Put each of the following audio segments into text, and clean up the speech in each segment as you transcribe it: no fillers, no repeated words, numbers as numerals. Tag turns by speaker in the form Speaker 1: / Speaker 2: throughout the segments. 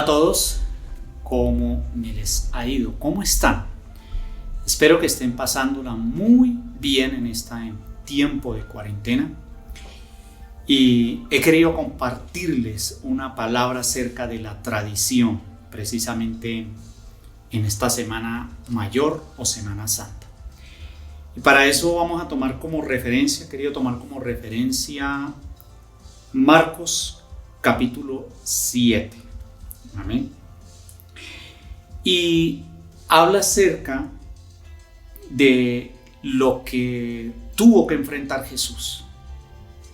Speaker 1: Hola a todos, ¿cómo me les ha ido? ¿Cómo están? Espero que estén pasándola muy bien en este tiempo de cuarentena y he querido compartirles una palabra acerca de la tradición, precisamente en esta Semana Mayor o Semana Santa. Y para eso vamos a tomar como referencia, Marcos capítulo 7. Amén. Y habla acerca de lo que tuvo que enfrentar Jesús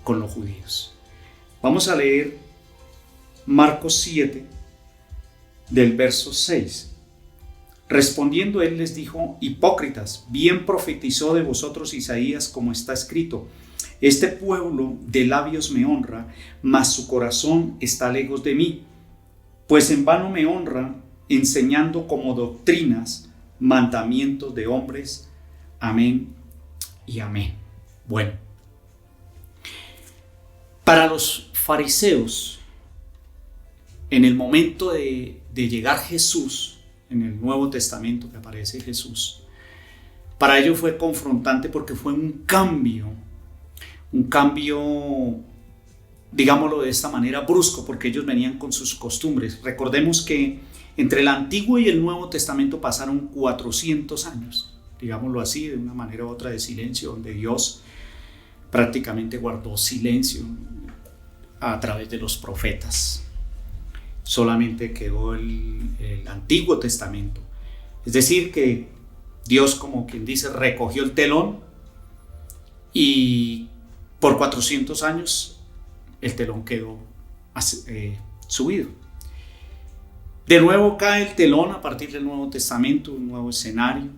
Speaker 1: con los judíos. Vamos a leer Marcos 7 del verso 6. Respondiendo él les dijo: hipócritas, bien profetizó de vosotros Isaías, como está escrito: este pueblo de labios me honra, mas su corazón está lejos de mí. Pues en vano me honran, enseñando como doctrinas mandamientos de hombres. Amén y amén. Bueno, para los fariseos, en el momento de llegar Jesús, en el Nuevo Testamento que aparece Jesús, para ellos fue confrontante porque fue un cambio, digámoslo de esta manera, brusco, porque ellos venían con sus costumbres. Recordemos que entre el Antiguo y el Nuevo Testamento pasaron 400 años, digámoslo así, de una manera u otra, de silencio, donde Dios prácticamente guardó silencio a través de los profetas. Solamente quedó el Antiguo Testamento. Es decir, que Dios, como quien dice, recogió el telón y por 400 años el telón quedó subido. De nuevo cae el telón a partir del Nuevo Testamento, un nuevo escenario,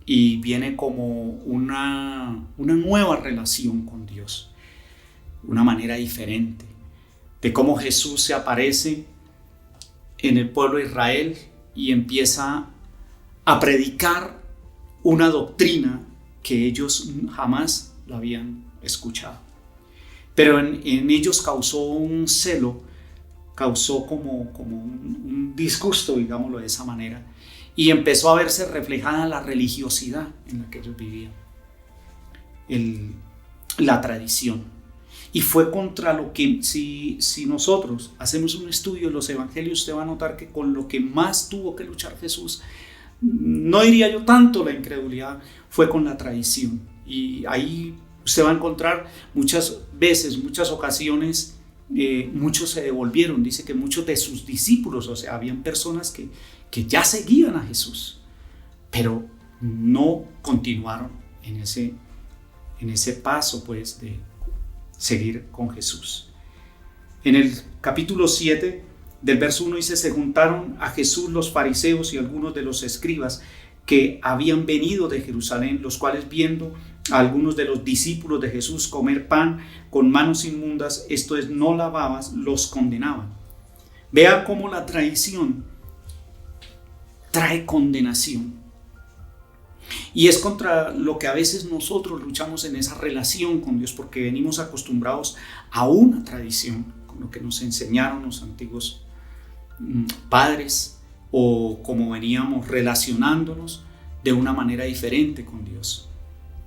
Speaker 1: y viene como una nueva relación con Dios, una manera diferente de cómo Jesús se aparece en el pueblo de Israel y empieza a predicar una doctrina que ellos jamás la habían escuchado. Pero en ellos causó un celo, causó como un disgusto, digámoslo de esa manera, y empezó a verse reflejada la religiosidad en la que ellos vivían, la tradición. Y fue contra lo que, si nosotros hacemos un estudio de los evangelios, usted va a notar que con lo que más tuvo que luchar Jesús, no diría yo tanto la incredulidad, fue con la tradición. Y ahí usted va a encontrar muchas veces, muchas ocasiones, muchos se devolvieron. Dice que muchos de sus discípulos, o sea, habían personas que ya seguían a Jesús, pero no continuaron en ese paso, pues, de seguir con Jesús. En el capítulo 7 del verso 1 dice: se juntaron a Jesús los fariseos y algunos de los escribas que habían venido de Jerusalén, los cuales, viendo a algunos de los discípulos de Jesús comer pan con manos inmundas, esto es, no lavadas, los condenaban. Vea cómo la tradición trae condenación. Y es contra lo que a veces nosotros luchamos en esa relación con Dios, porque venimos acostumbrados a una tradición, con lo que nos enseñaron los antiguos padres, o como veníamos relacionándonos de una manera diferente con Dios.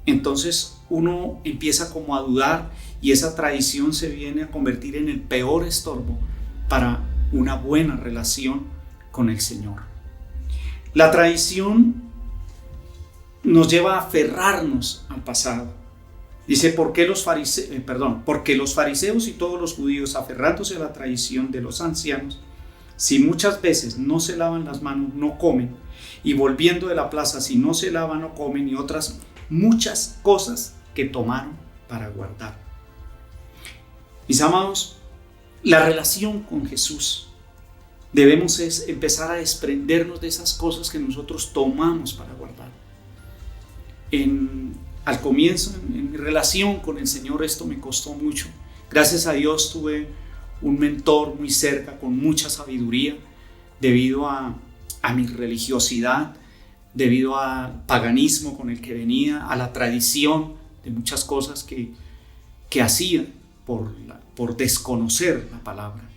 Speaker 1: Entonces uno empieza como a dudar y esa tradición se viene a convertir en el peor estorbo para una buena relación con el Señor. La tradición nos lleva a aferrarnos al pasado. Dice: porque los fariseos y todos los judíos, aferrándose a la tradición de los ancianos, si muchas veces no se lavan las manos, no comen, y volviendo de la plaza, si no se lavan, no comen, y otras muchas cosas que tomaron para guardar. Mis amados, la relación con Jesús, debemos empezar a desprendernos de esas cosas que nosotros tomamos para guardar. Al comienzo, en mi relación con el Señor, esto me costó mucho. Gracias a Dios tuve un mentor muy cerca, con mucha sabiduría, debido a mi religiosidad, debido al paganismo con el que venía, a la tradición de muchas cosas que hacía por desconocer la palabra.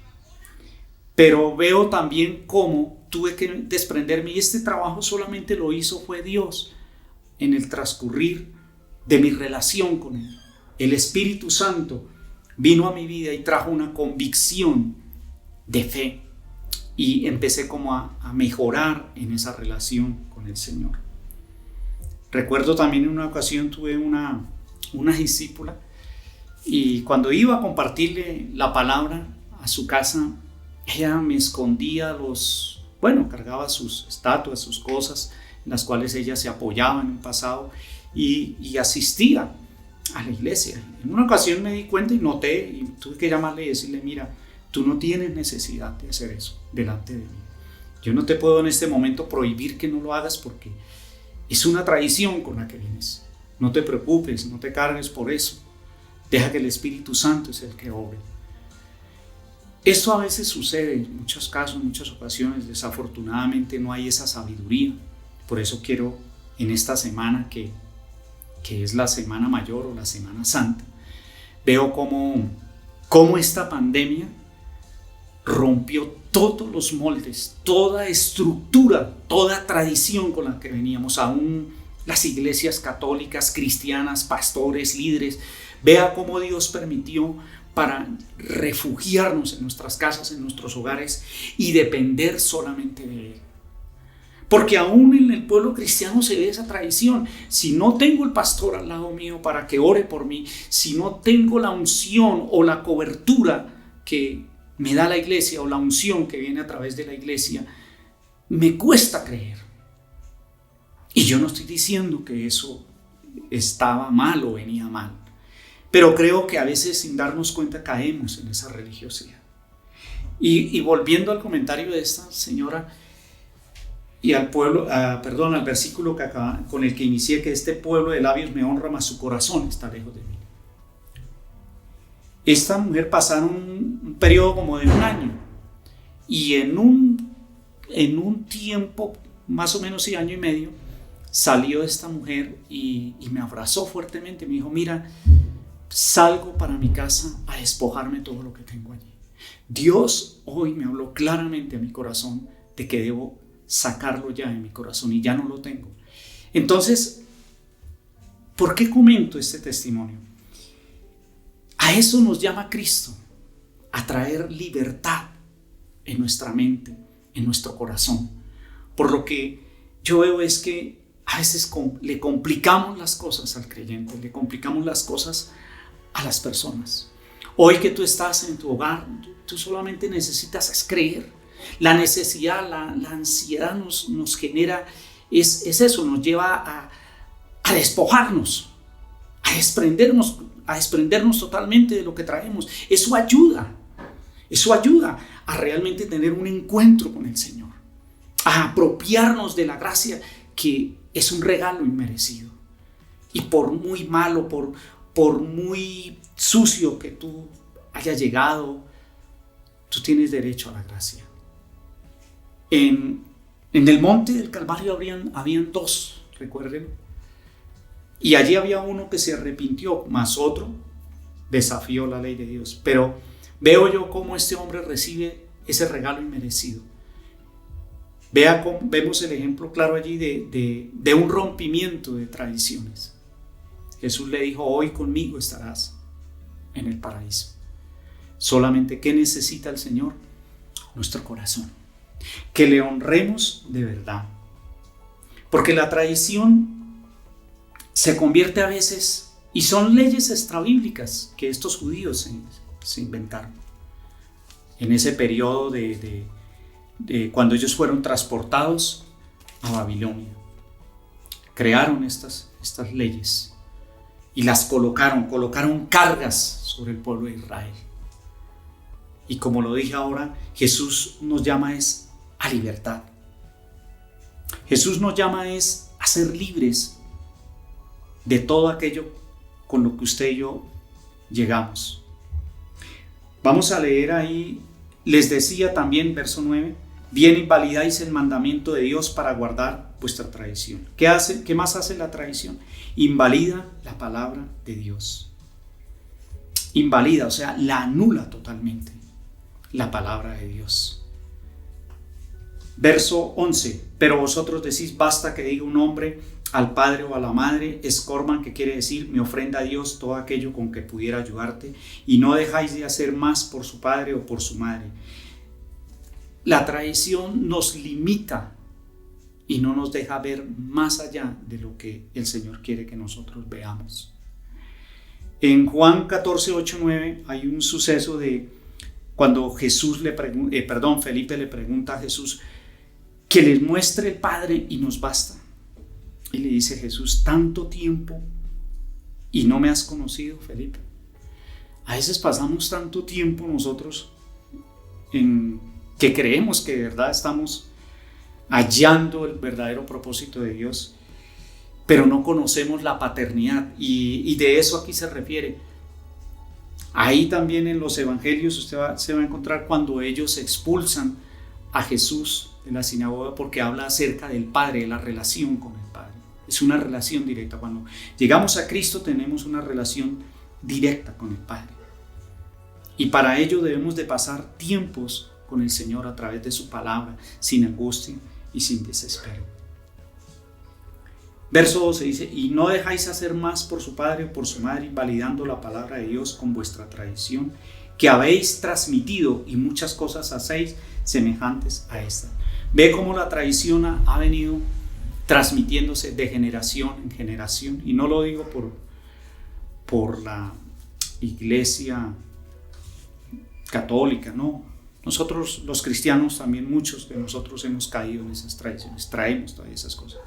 Speaker 1: Pero veo también cómo tuve que desprenderme, y este trabajo solamente lo hizo fue Dios en el transcurrir de mi relación con Él. El Espíritu Santo vino a mi vida y trajo una convicción de fe, y empecé como a mejorar en esa relación con el Señor. Recuerdo también en una ocasión tuve una discípula, y cuando iba a compartirle la palabra a su casa, ella me escondía cargaba sus estatuas, sus cosas en las cuales ella se apoyaba en un pasado, y asistía a la iglesia. En una ocasión me di cuenta y noté, y tuve que llamarle y decirle: mira, tú no tienes necesidad de hacer eso delante de mí. Yo no te puedo en este momento prohibir que no lo hagas, porque es una tradición con la que vienes. No te preocupes, no te cargues por eso. Deja que el Espíritu Santo es el que obre. Esto a veces sucede en muchos casos, en muchas ocasiones. Desafortunadamente no hay esa sabiduría. Por eso quiero en esta semana, que es la Semana Mayor o la Semana Santa, veo cómo esta pandemia rompió todos los moldes, toda estructura, toda tradición con la que veníamos. Aún las iglesias católicas, cristianas, pastores, líderes, vea cómo Dios permitió para refugiarnos en nuestras casas, en nuestros hogares, y depender solamente de Él. Porque aún en el pueblo cristiano se ve esa tradición. Si no tengo el pastor al lado mío para que ore por mí, si no tengo la unción o la cobertura que me da la iglesia, o la unción que viene a través de la iglesia, me cuesta creer. Y yo no estoy diciendo que eso estaba mal o venía mal, pero creo que a veces, sin darnos cuenta, caemos en esa religiosidad. Y volviendo al comentario de esta señora y al versículo con el que inicié, que este pueblo de labios me honra, mas su corazón está lejos de mí. Esta mujer pasaron un periodo como de un año, y en un tiempo, más o menos año y medio, salió esta mujer y me abrazó fuertemente. Me dijo: mira, salgo para mi casa a despojarme todo lo que tengo allí. Dios hoy me habló claramente a mi corazón de que debo sacarlo ya de mi corazón, y ya no lo tengo. Entonces, ¿por qué comento este testimonio? A eso nos llama Cristo, a traer libertad en nuestra mente, en nuestro corazón. Por lo que yo veo es que a veces le complicamos las cosas al creyente, le complicamos las cosas a las personas. Hoy que tú estás en tu hogar, tú solamente necesitas creer. La necesidad, la ansiedad nos genera, es eso, nos lleva a despojarnos, a desprendernos totalmente de lo que traemos. Eso ayuda a realmente tener un encuentro con el Señor, a apropiarnos de la gracia, que es un regalo inmerecido. Y por muy malo, por muy sucio que tú hayas llegado, tú tienes derecho a la gracia. En el monte del Calvario habían dos, recuerden, y allí había uno que se arrepintió, más otro desafió la ley de Dios. Pero veo yo cómo este hombre recibe ese regalo inmerecido. Vemos el ejemplo claro allí de un rompimiento de tradiciones. Jesús le dijo: hoy conmigo estarás en el paraíso. Solamente, ¿qué necesita el Señor? Nuestro corazón. Que le honremos de verdad. Porque la tradición se convierte a veces, y son leyes extrabíblicas que estos judíos se inventaron en ese periodo de cuando ellos fueron transportados a Babilonia. Crearon estas leyes y las colocaron cargas sobre el pueblo de Israel. Y como lo dije ahora, Jesús nos llama a libertad. Jesús nos llama a ser libres de todo aquello con lo que usted y yo llegamos. Vamos a leer ahí, les decía también, verso 9: bien invalidáis el mandamiento de Dios para guardar vuestra tradición. ¿Qué más hace la tradición? Invalida la palabra de Dios. Invalida, o sea, la anula totalmente, la palabra de Dios. Verso 11, pero vosotros decís, basta que diga un hombre al padre o a la madre, escorban, que quiere decir, me ofrenda a Dios todo aquello con que pudiera ayudarte, y no dejáis de hacer más por su padre o por su madre. La tradición nos limita y no nos deja ver más allá de lo que el Señor quiere que nosotros veamos. En Juan 14, 8, 9 hay un suceso de cuando Felipe le pregunta a Jesús que les muestre el Padre y nos basta. Y le dice Jesús, tanto tiempo y no me has conocido, Felipe. A veces pasamos tanto tiempo nosotros en que creemos que de verdad estamos hallando el verdadero propósito de Dios, pero no conocemos la paternidad, y de eso aquí se refiere. Ahí también en los evangelios se va a encontrar cuando ellos expulsan a Jesús de la sinagoga porque habla acerca del Padre, de la relación con el Padre. Es una relación directa. Cuando llegamos a Cristo tenemos una relación directa con el Padre, y para ello debemos de pasar tiempos con el Señor a través de su palabra, sin angustia y sin desespero. Verso 12 dice, y no dejáis hacer más por su padre o por su madre, invalidando la palabra de Dios con vuestra tradición, que habéis transmitido, y muchas cosas hacéis semejantes a esta. Ve cómo la tradición ha venido transmitiéndose de generación en generación, y no lo digo por la iglesia católica, no. Nosotros los cristianos también, muchos de nosotros hemos caído en esas tradiciones, traemos todas esas cosas.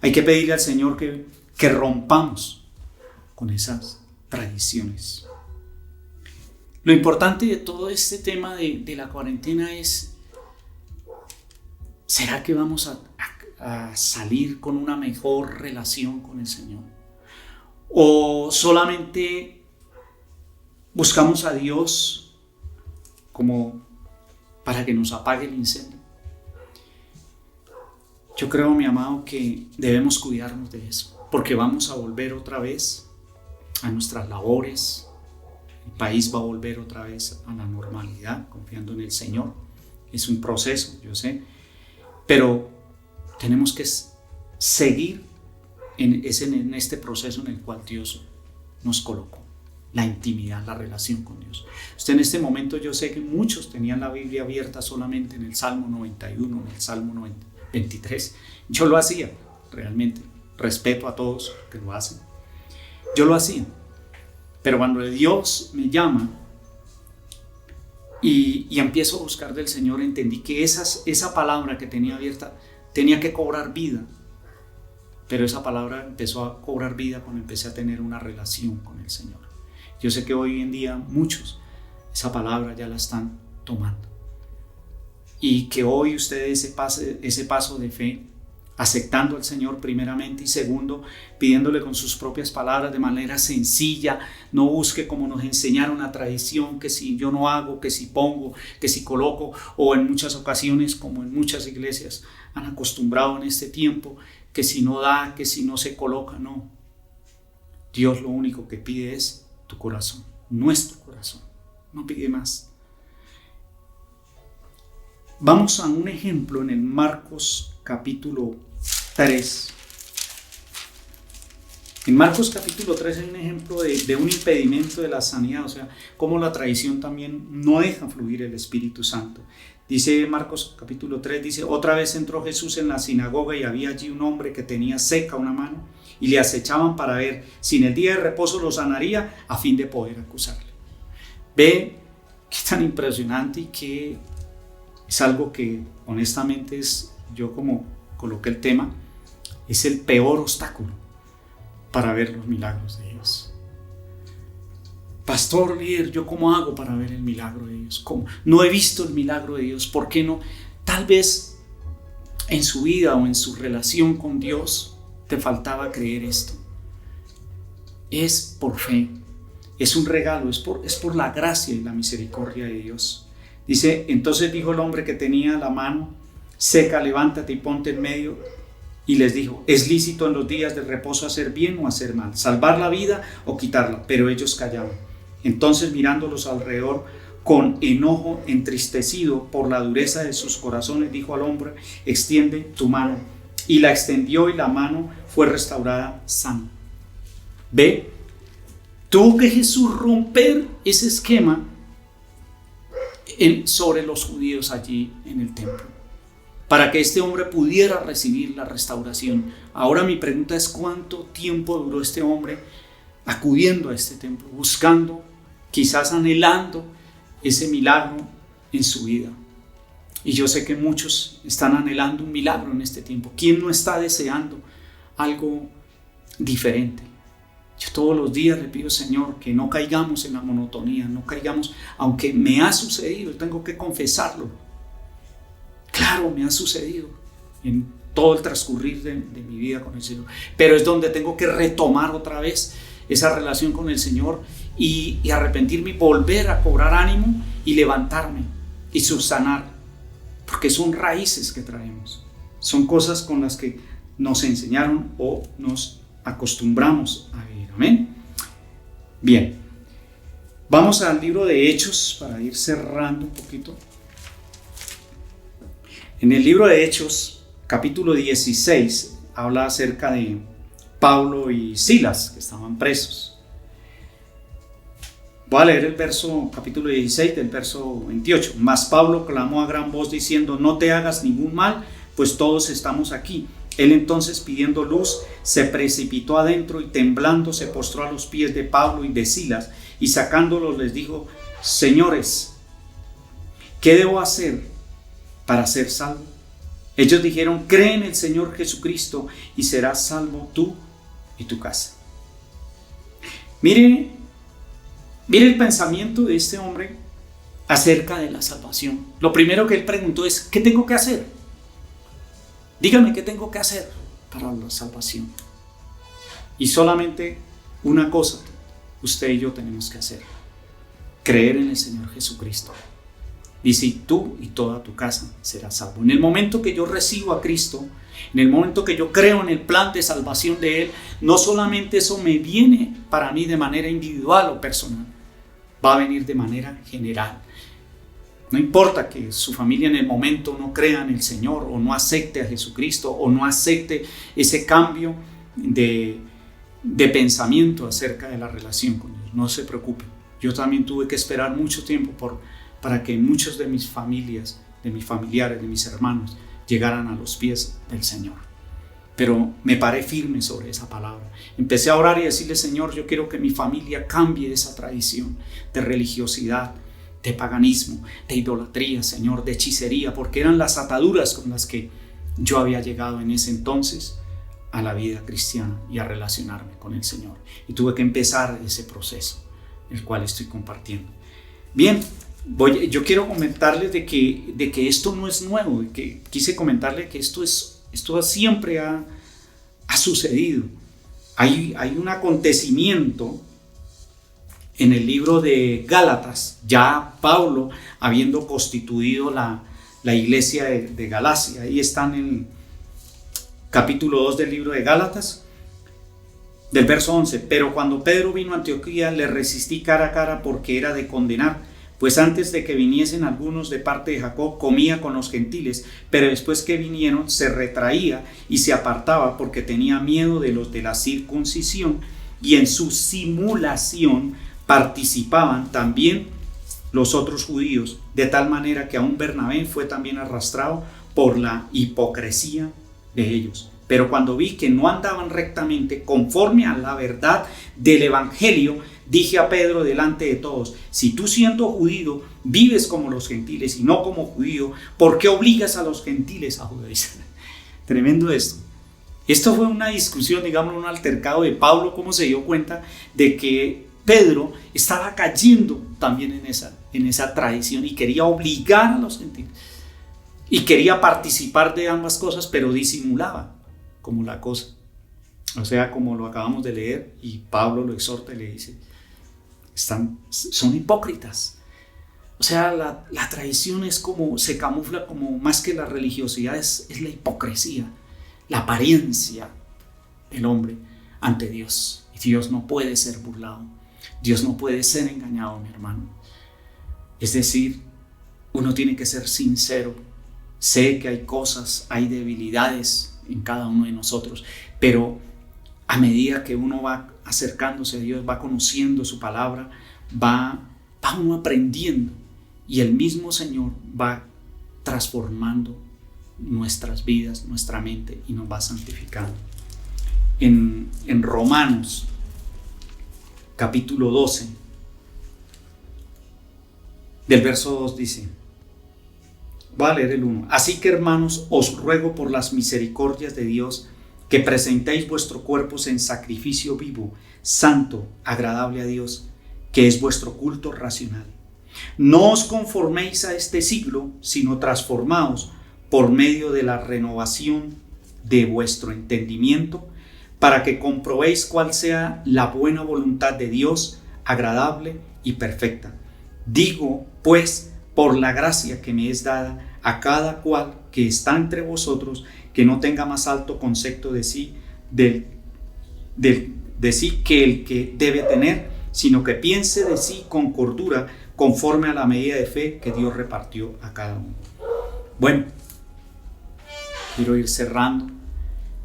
Speaker 1: Hay que pedirle al Señor que rompamos con esas tradiciones. Lo importante de todo este tema de la cuarentena es, ¿será que vamos a salir con una mejor relación con el Señor? ¿O solamente buscamos a Dios como para que nos apague el incendio? Yo creo, mi amado, que debemos cuidarnos de eso, porque vamos a volver otra vez a nuestras labores. El país va a volver otra vez a la normalidad, confiando en el Señor. Es un proceso, yo sé, pero tenemos que seguir en este proceso en el cual Dios nos colocó. La intimidad, la relación con Dios. Usted en este momento, yo sé que muchos tenían la Biblia abierta solamente en el Salmo 91, en el Salmo 23. Yo lo hacía, realmente. Respeto a todos que lo hacen. Yo lo hacía. Pero cuando Dios me llama y empiezo a buscar del Señor, entendí que esa palabra que tenía abierta tenía que cobrar vida. Pero esa palabra empezó a cobrar vida cuando empecé a tener una relación con el Señor. Yo sé que hoy en día muchos esa palabra ya la están tomando, y que hoy ustedes ese paso de fe, aceptando al Señor primeramente, y segundo, pidiéndole con sus propias palabras de manera sencilla. No busque como nos enseñaron la tradición, que si yo no hago, que si pongo, que si coloco, o en muchas ocasiones, como en muchas iglesias han acostumbrado en este tiempo, que si no da, que si no se coloca. No, Dios lo único que pide es tu corazón, nuestro corazón, no pide más. Vamos a un ejemplo en el Marcos capítulo 3. En Marcos capítulo 3 hay un ejemplo de un impedimento de la sanidad, o sea, cómo la tradición también no deja fluir el Espíritu Santo. Dice Marcos capítulo 3, dice, otra vez entró Jesús en la sinagoga y había allí un hombre que tenía seca una mano, y le acechaban para ver si en el día de reposo lo sanaría, a fin de poder acusarle. Ve qué tan impresionante, y que es algo que honestamente yo como coloqué el tema, es el peor obstáculo para ver los milagros de Dios. Pastor, líder, ¿yo cómo hago para ver el milagro de Dios? ¿Cómo? No he visto el milagro de Dios. ¿Por qué no? Tal vez en su vida o en su relación con Dios te faltaba creer esto. Es por fe, es un regalo, es por la gracia y la misericordia de Dios. Dice, entonces dijo el hombre que tenía la mano seca, levántate y ponte en medio. Y les dijo, es lícito en los días de reposo hacer bien o hacer mal, salvar la vida o quitarla. Pero ellos callaban. Entonces, mirándolos alrededor, con enojo, entristecido por la dureza de sus corazones, dijo al hombre: extiende tu mano. Y la extendió, y la mano fue restaurada sana. Ve, tuvo que Jesús romper ese esquema sobre los judíos allí en el templo, para que este hombre pudiera recibir la restauración. Ahora mi pregunta es: ¿cuánto tiempo duró este hombre acudiendo a este templo, buscando, quizás anhelando ese milagro en su vida? Y yo sé que muchos están anhelando un milagro en este tiempo. ¿Quién no está deseando algo diferente? Yo todos los días le pido, Señor, que no caigamos en la monotonía, no caigamos, aunque me ha sucedido, tengo que confesarlo. Claro, me ha sucedido en todo el transcurrir de mi vida con el Señor, pero es donde tengo que retomar otra vez esa relación con el Señor y arrepentirme, y volver a cobrar ánimo y levantarme y subsanar, porque son raíces que traemos, son cosas con las que nos enseñaron o nos acostumbramos a vivir. Amén. Bien, vamos al libro de Hechos para ir cerrando un poquito. En el libro de Hechos, capítulo 16, habla acerca de Pablo y Silas, que estaban presos. Voy a leer el capítulo 16, del verso 28. Mas Pablo clamó a gran voz diciendo: no te hagas ningún mal, pues todos estamos aquí. Él entonces, pidiendo luz, se precipitó adentro y temblando se postró a los pies de Pablo y de Silas, y sacándolos les dijo: señores, ¿qué debo hacer para ser salvo? Ellos dijeron: cree en el Señor Jesucristo y serás salvo tú y tu casa. Mire el pensamiento de este hombre acerca de la salvación. Lo primero que él preguntó es: ¿qué tengo que hacer? Dígame qué tengo que hacer para la salvación. Y solamente una cosa usted y yo tenemos que hacer: creer en el Señor Jesucristo. Dice: y tú y toda tu casa serás salvo. En el momento que yo recibo a Cristo, en el momento que yo creo en el plan de salvación de Él, no solamente eso me viene para mí de manera individual o personal, va a venir de manera general. No importa que su familia en el momento no crea en el Señor, o no acepte a Jesucristo, o no acepte ese cambio de pensamiento acerca de la relación con Dios. No se preocupe. Yo también tuve que esperar mucho tiempo para que muchos de mis familias, de mis familiares, de mis hermanos, llegaran a los pies del Señor. Pero me paré firme sobre esa palabra. Empecé a orar y decirle: Señor, yo quiero que mi familia cambie esa tradición de religiosidad, de paganismo, de idolatría, Señor, de hechicería, porque eran las ataduras con las que yo había llegado en ese entonces a la vida cristiana y a relacionarme con el Señor. Y tuve que empezar ese proceso, el cual estoy compartiendo. Bien, yo quiero comentarles de que esto no es nuevo, de que quise comentarles que esto siempre ha sucedido. Hay un acontecimiento en el libro de Gálatas, ya Pablo habiendo constituido la iglesia de Galacia. Ahí está en el capítulo 2 del libro de Gálatas, del verso 11. Pero cuando Pedro vino a Antioquía, le resistí cara a cara, porque era de condenar, pues antes de que viniesen algunos de parte de Jacob, comía con los gentiles, pero después que vinieron se retraía y se apartaba, porque tenía miedo de los de la circuncisión, y en su simulación participaban también los otros judíos, de tal manera que aún Bernabé fue también arrastrado por la hipocresía de ellos. Pero cuando vi que no andaban rectamente conforme a la verdad del evangelio, dije a Pedro delante de todos: si tú, siendo judío, vives como los gentiles y no como judío, ¿por qué obligas a los gentiles a judaizar? Tremendo esto. Esto fue una discusión, digamos, un altercado de Pablo, cómo se dio cuenta de que Pedro estaba cayendo también en esa tradición y quería obligar a los gentiles. Y quería participar de ambas cosas, pero disimulaba como la cosa. O sea, como lo acabamos de leer, y Pablo lo exhorta y le dice: son hipócritas. O sea, la tradición es como, se camufla como, más que la religiosidad, es la hipocresía, la apariencia del hombre ante Dios. Y Dios no puede ser burlado. Dios no puede ser engañado, mi hermano. Es decir, uno tiene que ser sincero. Sé que hay cosas, hay debilidades en cada uno de nosotros, pero a medida que uno va acercándose a Dios, va conociendo su palabra, va uno aprendiendo, y el mismo Señor va transformando nuestras vidas, nuestra mente, y nos va santificando. En Romanos capítulo 12, del verso 2 dice, voy a leer el 1. Así que, hermanos, os ruego por las misericordias de Dios que presentéis vuestros cuerpos en sacrificio vivo, santo, agradable a Dios, que es vuestro culto racional. No os conforméis a este siglo, sino transformaos por medio de la renovación de vuestro entendimiento, para que comprobéis cuál sea la buena voluntad de Dios, agradable y perfecta. Digo, pues, por la gracia que me es dada a cada cual que está entre vosotros, que no tenga más alto concepto de sí, de sí que el que debe tener, sino que piense de sí con cordura, conforme a la medida de fe que Dios repartió a cada uno. Bueno, quiero ir cerrando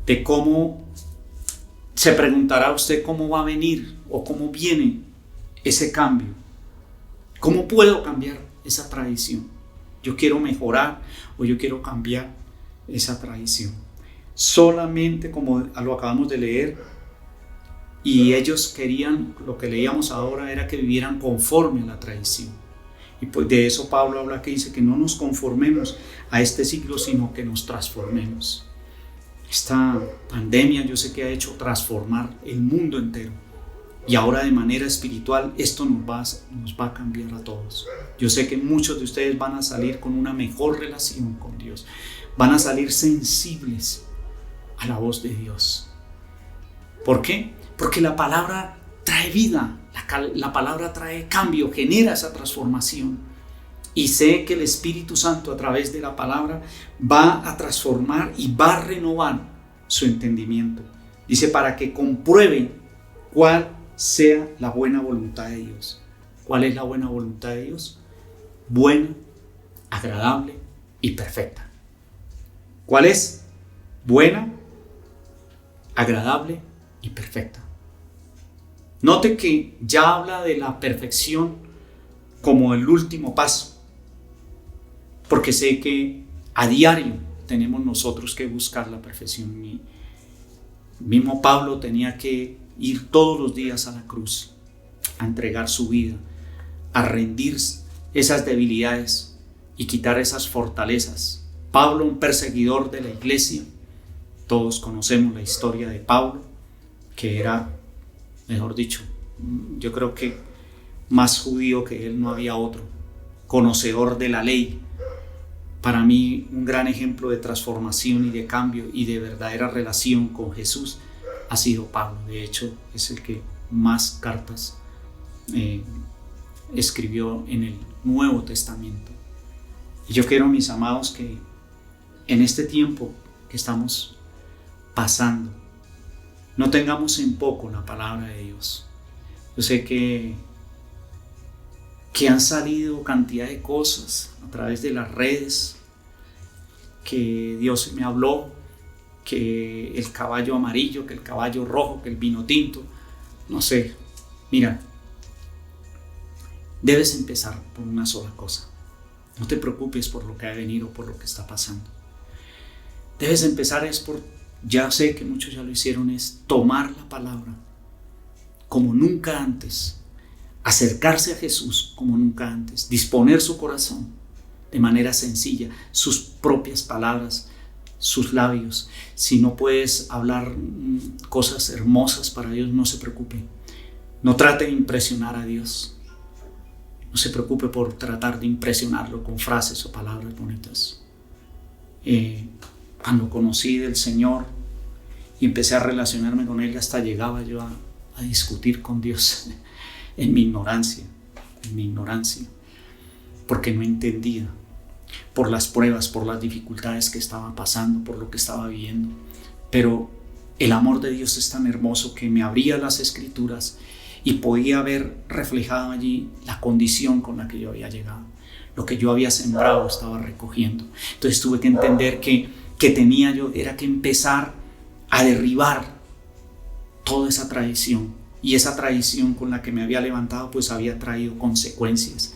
Speaker 1: de cómo se preguntará usted cómo va a venir o cómo viene ese cambio. ¿Cómo puedo cambiar esa tradición? Yo quiero mejorar o yo quiero cambiar esa tradición. Solamente, como lo acabamos de leer, y ellos querían, lo que leíamos ahora era que vivieran conforme a la tradición. Y pues de eso Pablo habla, que dice que no nos conformemos a este siglo, sino que nos transformemos. Esta pandemia yo sé que ha hecho transformar el mundo entero. Y ahora de manera espiritual esto nos va a cambiar a todos. Yo sé que muchos de ustedes van a salir con una mejor relación con Dios. Van a salir sensibles a la voz de Dios. ¿Por qué? Porque la palabra trae vida, la palabra trae cambio, genera esa transformación. Y sé que el Espíritu Santo a través de la palabra va a transformar y va a renovar su entendimiento. Dice, para que comprueben cuál sea la buena voluntad de Dios. ¿Cuál es la buena voluntad de Dios? Buena, agradable y perfecta. ¿Cuál es? Buena, agradable y perfecta. Note que ya habla de la perfección como el último paso, porque sé que a diario tenemos nosotros que buscar la perfección. Mismo Pablo tenía que ir todos los días a la cruz, a entregar su vida, a rendir esas debilidades y quitar esas fortalezas. Pablo, un perseguidor de la iglesia, todos conocemos la historia de Pablo, que era, mejor dicho, yo creo que más judío que él no había otro, conocedor de la ley. Para mí un gran ejemplo de transformación y de cambio y de verdadera relación con Jesús ha sido Pablo. De hecho, es el que más cartas escribió en el Nuevo Testamento. Y yo quiero, mis amados, que en este tiempo que estamos pasando, no tengamos en poco la palabra de Dios. Yo sé que han salido cantidad de cosas a través de las redes, que Dios me habló, que el caballo amarillo, que el caballo rojo, que el vino tinto, no sé. Mira, debes empezar por una sola cosa. No te preocupes por lo que ha venido o por lo que está pasando. Debes empezar ya sé que muchos ya lo hicieron, es tomar la palabra como nunca antes, acercarse a Jesús como nunca antes, disponer su corazón de manera sencilla, sus propias palabras, sus labios. Si no puedes hablar cosas hermosas para Dios, no se preocupe. No trate de impresionar a Dios. No se preocupe por tratar de impresionarlo con frases o palabras bonitas. Cuando conocí del Señor y empecé a relacionarme con Él, hasta llegaba yo a discutir con Dios en mi ignorancia, porque no entendía, por las pruebas, por las dificultades que estaba pasando, por lo que estaba viviendo. Pero el amor de Dios es tan hermoso que me abría las Escrituras y podía ver reflejado allí la condición con la que yo había llegado. Lo que yo había sembrado estaba recogiendo. Entonces tuve que entender que tenía yo era que empezar a derribar toda esa tradición, y esa tradición con la que me había levantado pues había traído consecuencias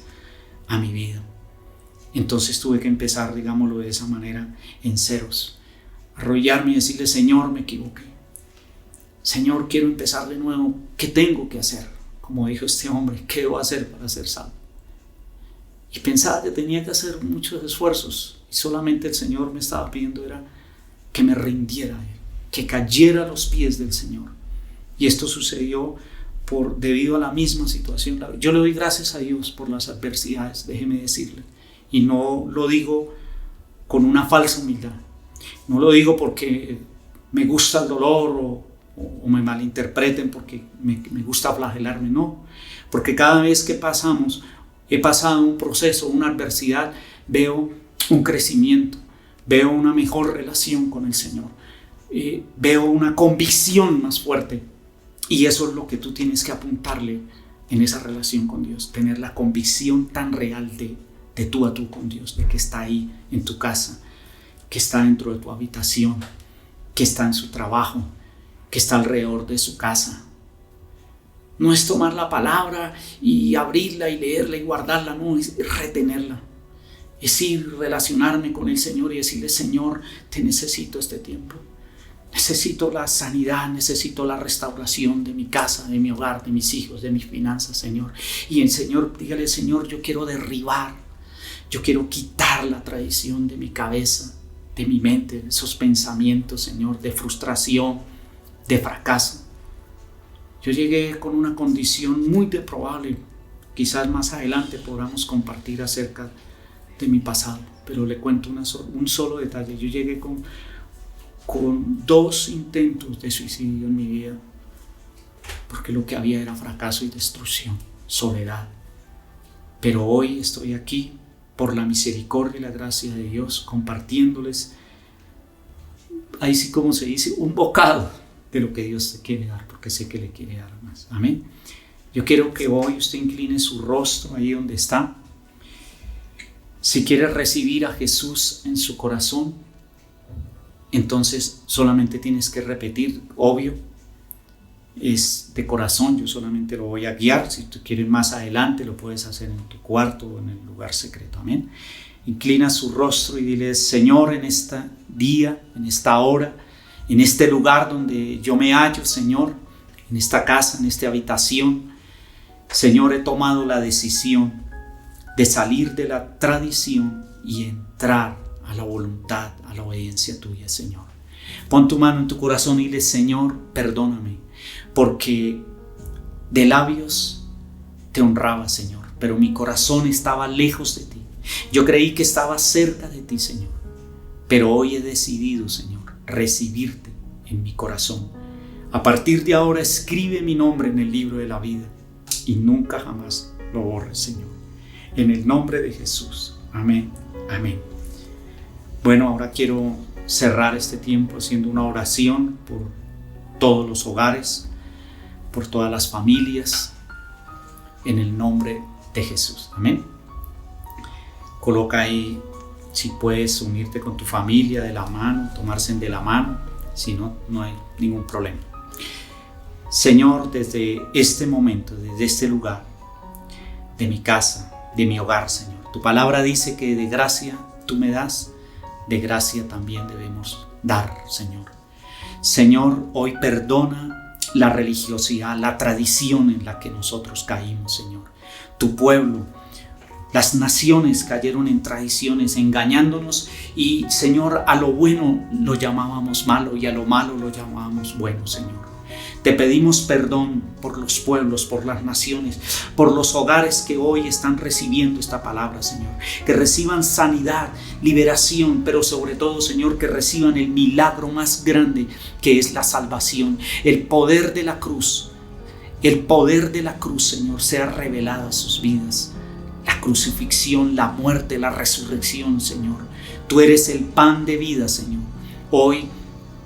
Speaker 1: a mi vida. Entonces tuve que empezar, digámoslo de esa manera, en ceros, arrodillarme y decirle: Señor, me equivoqué, Señor, quiero empezar de nuevo, ¿qué tengo que hacer? Como dijo este hombre, ¿qué debo hacer para ser salvo? Y pensaba que tenía que hacer muchos esfuerzos, y solamente el Señor me estaba pidiendo era que me rindiera a Él, que cayera a los pies del Señor. Y esto sucedió debido a la misma situación. Yo le doy gracias a Dios por las adversidades, déjeme decirle, y no lo digo con una falsa humildad, no lo digo porque me gusta el dolor o me malinterpreten porque me gusta flagelarme, no, porque cada vez que he pasado un proceso, una adversidad, veo un crecimiento, veo una mejor relación con el Señor, veo una convicción más fuerte, y eso es lo que tú tienes que apuntarle en esa relación con Dios, tener la convicción tan real de tú a tú con Dios, de que está ahí en tu casa, que está dentro de tu habitación, que está en su trabajo, que está alrededor de su casa. No es tomar la palabra y abrirla y leerla y guardarla, no, es retenerla. Es ir, relacionarme con el Señor y decirle: Señor, te necesito este tiempo. Necesito la sanidad, necesito la restauración de mi casa, de mi hogar, de mis hijos, de mis finanzas, Señor. Y el Señor, dígale: Señor, yo quiero derribar, yo quiero quitar la tradición de mi cabeza, de mi mente, esos pensamientos, Señor, de frustración, de fracaso. Yo llegué con una condición muy deplorable. Quizás más adelante podamos compartir acerca de mi pasado, pero le cuento un solo detalle. Yo llegué con 2 intentos de suicidio en mi vida, porque lo que había era fracaso y destrucción, soledad. Pero hoy estoy aquí por la misericordia y la gracia de Dios, compartiéndoles, ahí sí como se dice, un bocado de lo que Dios te quiere dar, porque sé que le quiere dar más. Amén. Yo quiero que hoy usted incline su rostro ahí donde está. Si quiere recibir a Jesús en su corazón, entonces solamente tienes que repetir, obvio, es de corazón, yo solamente lo voy a guiar. Si tú quieres más adelante, lo puedes hacer en tu cuarto o en el lugar secreto. Amén. Inclina su rostro y dile: Señor, en este día, en esta hora, en este lugar donde yo me hallo, Señor, en esta casa, en esta habitación, Señor, he tomado la decisión de salir de la tradición y entrar a la voluntad, a la obediencia tuya, Señor. Pon tu mano en tu corazón y dile: Señor, perdóname, porque de labios te honraba, Señor, pero mi corazón estaba lejos de ti. Yo creí que estaba cerca de ti, Señor, pero hoy he decidido, Señor, recibirte en mi corazón. A partir de ahora escribe mi nombre en el libro de la vida y nunca jamás lo borres, Señor. En el nombre de Jesús. Amén. Amén. Bueno, ahora quiero cerrar este tiempo haciendo una oración por todos los hogares, por todas las familias, en el nombre de Jesús. Amén. Coloca ahí, si puedes unirte con tu familia de la mano, tomarse de la mano, si no, no hay ningún problema. Señor, desde este momento, desde este lugar, de mi casa, de mi hogar, Señor, tu palabra dice que de gracia tú me das, de gracia también debemos dar, Señor. Señor, hoy perdona la religiosidad, la tradición en la que nosotros caímos, Señor. Tu pueblo, las naciones cayeron en tradiciones, engañándonos, y, Señor, a lo bueno lo llamábamos malo y a lo malo lo llamábamos bueno, Señor. Te pedimos perdón por los pueblos, por las naciones, por los hogares que hoy están recibiendo esta palabra, Señor. Que reciban sanidad, liberación, pero sobre todo, Señor, que reciban el milagro más grande que es la salvación. El poder de la cruz, Señor, sea revelado a sus vidas. La crucifixión, la muerte, la resurrección, Señor. Tú eres el pan de vida, Señor. Hoy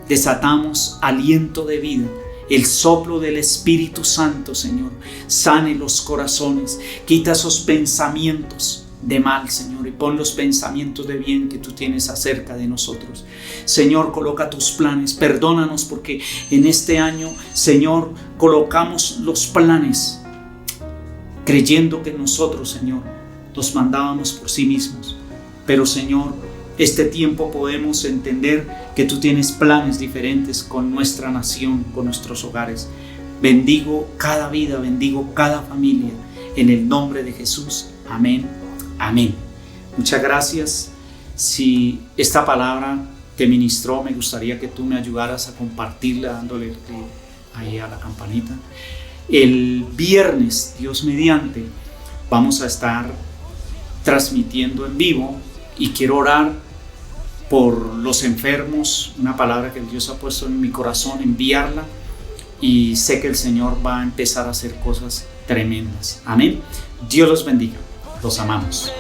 Speaker 1: desatamos aliento de vida el soplo del Espíritu Santo, Señor, sane los corazones, quita esos pensamientos de mal, Señor, y pon los pensamientos de bien que tú tienes acerca de nosotros. Señor, coloca tus planes, perdónanos porque en este año, Señor, colocamos los planes creyendo que nosotros, Señor, los mandábamos por sí mismos. Pero, Señor, este tiempo podemos entender que tú tienes planes diferentes con nuestra nación, con nuestros hogares. Bendigo cada vida, bendigo cada familia, en el nombre de Jesús. Amén. Amén. Muchas gracias. Si esta palabra te ministró, me gustaría que tú me ayudaras a compartirla dándole ahí a la campanita. El viernes, Dios mediante, vamos a estar transmitiendo en vivo y quiero orar por los enfermos, una palabra que Dios ha puesto en mi corazón, enviarla, y sé que el Señor va a empezar a hacer cosas tremendas. Amén. Dios los bendiga. Los amamos.